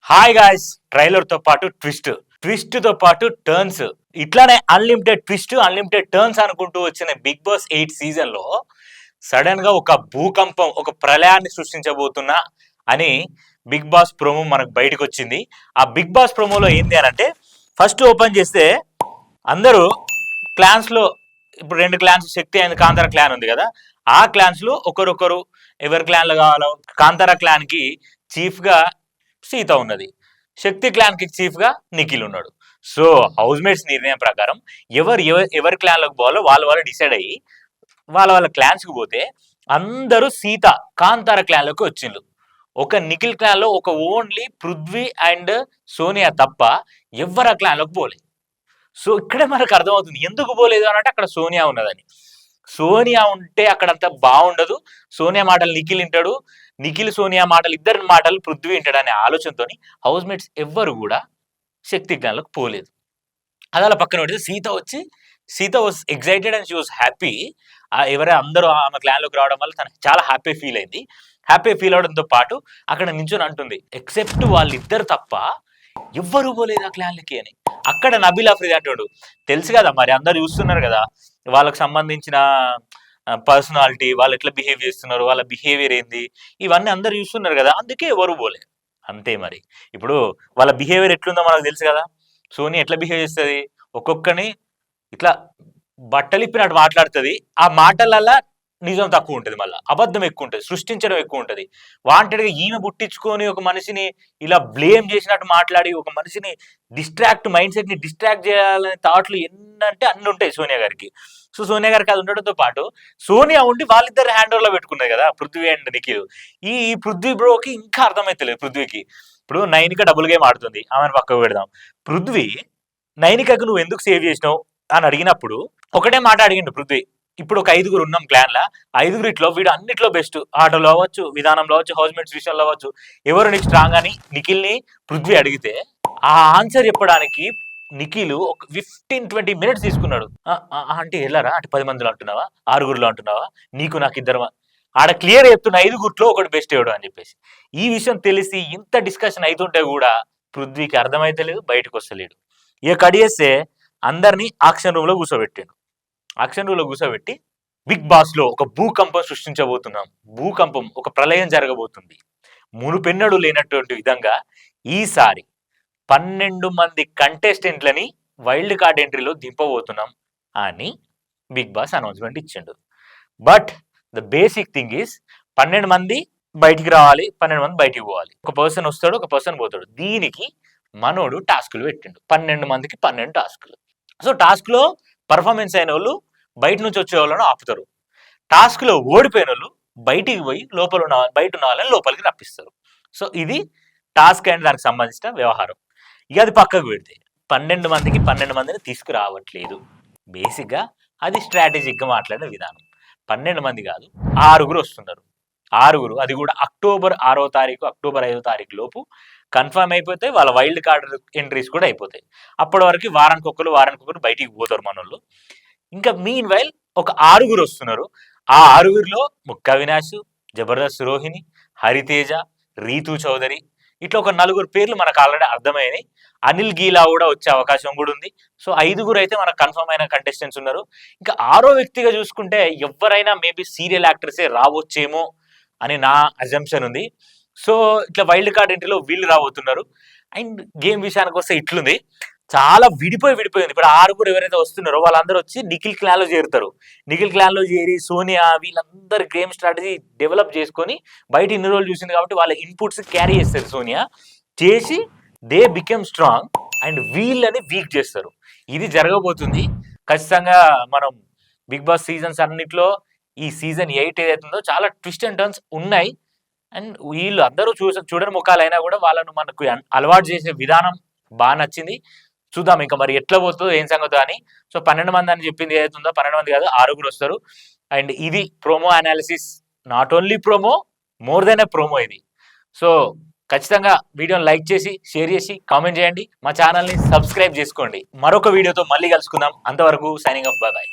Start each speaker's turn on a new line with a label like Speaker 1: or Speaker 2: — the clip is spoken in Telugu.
Speaker 1: హాయ్ గాయ్స్, ట్రైలర్ తో పాటు ట్విస్ట్ తో పాటు టర్న్స్, ఇట్లానే అన్లిమిటెడ్ ట్విస్ట్ అన్లిమిటెడ్ టర్న్స్ అనుకుంటూ వచ్చిన బిగ్ బాస్ 8 సీజన్ లో సడన్ గా ఒక భూకంపం, ఒక ప్రళయాన్ని సృష్టించబోతున్నా అని బిగ్ బాస్ ప్రోమో మనకు బయటకు వచ్చింది. ఆ బిగ్ బాస్ ప్రోమోలో ఏంటి అని అంటే, ఫస్ట్ ఓపెన్ చేస్తే అందరూ క్లాన్స్ లో, ఇప్పుడు 2 clans, Shakti and Kantara clan ఉంది కదా, ఆ క్లాన్స్ లో ఒకరొకరు ఎవరి క్లాన్ లో కావాలో, కాంతార క్లాన్ కి చీఫ్ గా సీత ఉన్నది, శక్తి క్లాన్ కి చీఫ్ గా నిఖిల్ ఉన్నాడు. సో హౌస్ మేట్స్ నిర్ణయం ప్రకారం ఎవరి క్లాన్ లోకి పోవాలో వాళ్ళు డిసైడ్ అయ్యి వాళ్ళ క్లాన్స్ కి పోతే అందరూ సీత కాంతార క్లాన్ లోకి వచ్చిండ్రు. ఒక నిఖిల్ క్లాన్ లో ఒక ఓన్లీ పృథ్వీ అండ్ సోనియా తప్ప ఎవరు ఆ క్లాన్ లోకి పోలేదు. సో ఇక్కడే మనకు అర్థమవుతుంది ఎందుకు పోలేదు అని అంటే, అక్కడ సోనియా ఉన్నదని. సోనియా ఉంటే అక్కడంతా బాగుండదు, సోనియా మాటలు నిఖిల్ వింటాడు, నిఖిల్ సోనియా మాటలు, ఇద్దరి మాటలు పృథ్వీ వింటాడు అనే ఆలోచనతో హౌస్ మేట్స్ ఎవ్వరు కూడా శక్తి క్లాన్లోకి పోలేదు. అది అలా పక్కన పెడితే Sita was excited and she was happy. ఎవరైనా అందరూ ఆమె క్లాన్లోకి రావడం వల్ల తను చాలా హ్యాపీ ఫీల్ అయింది. హ్యాపీ ఫీల్ అవడంతో పాటు అక్కడ నించొని అంటుంది, ఎక్సెప్ట్ వాళ్ళిద్దరు తప్ప ఎవ్వరు పోలేదు ఆ క్లాన్లకి అని. అక్కడ నబీల్ అఫ్రీది అంటాడు, తెలుసు కదా మరి, అందరు చూస్తున్నారు కదా వాళ్ళకి సంబంధించిన పర్సనాలిటీ, వాళ్ళు ఎట్లా బిహేవ్ చేస్తున్నారు, వాళ్ళ బిహేవియర్ ఏంది, ఇవన్నీ అందరు చూస్తున్నారు కదా, అందుకే ఎవరు పోలేదు. అంతే మరి. ఇప్పుడు వాళ్ళ బిహేవియర్ ఎట్లుందో మనకు తెలుసు కదా. సోని ఎట్లా బిహేవ్ చేస్తుంది, ఒక్కొక్కని ఇట్లా బట్టలిప్పినట్టు మాట్లాడుతుంది. ఆ మాటలల్లా నిజం తక్కువ ఉంటుంది, మళ్ళీ అబద్ధం ఎక్కువ ఉంటుంది, సృష్టించడం ఎక్కువ ఉంటుంది. వాంటెడ్గా ఈమె పుట్టించుకొని ఒక మనిషిని ఇలా బ్లేమ్ చేసినట్టు మాట్లాడి ఒక మనిషిని మైండ్ సెట్ ని డిస్ట్రాక్ట్ చేయాలనే థాట్లు ఎన్నంటే అన్ని ఉంటాయి సోనియా గారికి. సో సోనియా గారికి అది ఉండడంతో పాటు సోనియా ఉండి వాళ్ళిద్దరు హ్యాండ్ ఓవర్ లో పెట్టుకున్నది కదా పృథ్వీ అండ్ నిఖిల్. ఈ పృథ్వీ బ్రోకి ఇంకా అర్థమైతలేదు పృథ్వీకి. ఇప్పుడు నైనిక డబుల్ గేమ్ ఆడుతుంది, ఆమెను పక్కకు పెడదాం. పృథ్వీ నైనికకు నువ్వు ఎందుకు సేవ్ చేసినావు అని అడిగినప్పుడు ఒకటే మాట అడిగిండు పృథ్వీ, ఇప్పుడు ఒక 5గురు ఉన్నాం క్లాన్ లా, 5గురిట్లో వీడు అన్నిట్లో బెస్ట్, ఆటలో అవ్వచ్చు, విధానంలో అవ్వచ్చు, హౌస్ మేట్స్ విషయంలో అవ్వచ్చు, ఎవరు నీకు స్ట్రాంగ్ అని నిఖిల్ ని పృథ్వీ అడిగితే ఆ ఆన్సర్ చెప్పడానికి నిఖిల్ ఒక 15-20 మినిట్స్ తీసుకున్నాడు. అంటే వెళ్ళారా అంటే 10 మందిలో అంటున్నావా, 6గురిలో అంటున్నావా, నీకు నాకు ఇద్దరు, ఆడ క్లియర్ చెప్తున్న 5గురిలో ఒకటి బెస్ట్ ఎవడు అని చెప్పేసి. ఈ విషయం తెలిసి ఇంత డిస్కషన్ అవుతుంటే కూడా పృథ్వీకి అర్థమైతలేదు, బయటకు వస్తలేడు. ఇక కడియేస్తే అందరినీ ఆక్షన్ రూమ్ లో కూర్చోబెట్టి బిగ్ బాస్ లో ఒక భూకంపం సృష్టించబోతున్నాం, భూకంపం, ఒక ప్రళయం జరగబోతుంది, మునుపెన్నడు లేనటువంటి విధంగా ఈసారి 12 మంది కంటెస్టెంట్లని వైల్డ్ కార్డ్ ఎంట్రీలో దింపబోతున్నాం అని బిగ్ బాస్ అనౌన్స్మెంట్ ఇచ్చిండు. But the basic thing is 12 మంది బయటికి రావాలి, 12 మంది బయటికి పోవాలి, ఒక పర్సన్ వస్తాడు, ఒక పర్సన్ పోతాడు. దీనికి మనోడు టాస్కులు పెట్టిండు, 12 మందికి 12 టాస్కులు. సో టాస్క్ లో పర్ఫార్మెన్స్ అయిన వాళ్ళు బయట నుంచి వచ్చే వాళ్ళను ఆపుతారు, టాస్క్ లో ఓడిపోయిన వాళ్ళు బయటికి పోయి బయట ఉన్న వాళ్ళని లోపలికి రప్పిస్తారు. సో ఇది టాస్క్ అండ్ దానికి సంబంధించిన వ్యవహారం. ఇక అది పక్కకు పెడితే 12 మందికి 12 మందిని తీసుకురావట్లేదు. బేసిక్గా అది స్ట్రాటజిక్గా మాట్లాడిన విధానం. 12 మంది కాదు, 6గురు వస్తున్నారు. 6గురు, అది కూడా అక్టోబర్ 6వ తారీఖు, అక్టోబర్ 5వ తారీఖు లోపు కన్ఫర్మ్ అయిపోతాయి. వాళ్ళ వైల్డ్ కార్డ్ ఎంట్రీస్ కూడా అయిపోతాయి. అప్పటి వరకు వారానికి ఒకరు బయటికి పోతారు మనోళ్ళు. ఇంకా మీన్ వైల్ ఒక 6గురు వస్తున్నారు. ఆ 6గురిలో ముక్క అవినాష్, జబర్దస్త్ రోహిణి, హరితేజ, రీతు చౌదరి, ఇట్లా ఒక 4గురు పేర్లు మనకు ఆల్రెడీ అర్థమైనాయి. అనిల్ గీలా కూడా వచ్చే అవకాశం కూడా ఉంది. సో 5గురు అయితే మనకు కన్ఫర్మ్ అయిన కంటెస్టెంట్స్ ఉన్నారు. ఇంకా 6వ వ్యక్తిగా చూసుకుంటే ఎవరైనా మేబీ సీరియల్ యాక్టర్సే రావచ్చేమో అని నా అజంప్షన్ ఉంది. సో ఇట్లా వైల్డ్ కార్డ్ ఎంట్రీలో వీళ్ళు రాబోతున్నారు. అండ్ గేమ్ విషయానికి వస్తే ఇట్లుంది, చాలా విడిపోయింది. ఇప్పుడు 6గురు ఎవరైతే వస్తున్నారో వాళ్ళందరూ వచ్చి నిఖిల్ క్లాన్ లో చేరుతారు. నిఖిల్ క్లాన్ లో చేరి సోనియా వీళ్ళందరూ గేమ్ స్ట్రాటజీ డెవలప్ చేసుకొని బయట ఇన్ని రోజులు చూసింది కాబట్టి వాళ్ళ ఇన్పుట్స్ క్యారీ చేస్తారు. సోనియా చేసి దే బికెమ్ స్ట్రాంగ్ అండ్ వీళ్ళని వీక్ చేస్తారు. ఇది జరగబోతుంది ఖచ్చితంగా. మనం బిగ్ బాస్ సీజన్స్ అన్నిట్లో ఈ సీజన్ 8 ఏదైతుందో చాలా ట్విస్ట్ అండ్ టర్న్స్ ఉన్నాయి. అండ్ వీళ్ళు అందరూ చూడని ముఖాలైనా కూడా వాళ్ళను మనకు అలవాటు చేసే విధానం బాగా నచ్చింది. చూద్దాం ఇంకా మరి ఎట్లా పోతుందో, ఏం సంగతో అని. సో 12 మంది అని చెప్పింది ఏదైతుందో 12 మంది కాదు, 6గురు వస్తారు. అండ్ ఇది promo analysis, not only promo, more than a promo ఇది. సో ఖచ్చితంగా వీడియోని లైక్ చేసి, షేర్ చేసి, కామెంట్ చేయండి, మా ఛానల్ని సబ్స్క్రైబ్ చేసుకోండి. మరొక వీడియోతో మళ్ళీ కలుసుకుందాం. అంతవరకు సైనింగ్ ఆఫ్, బాయ్ బాయ్.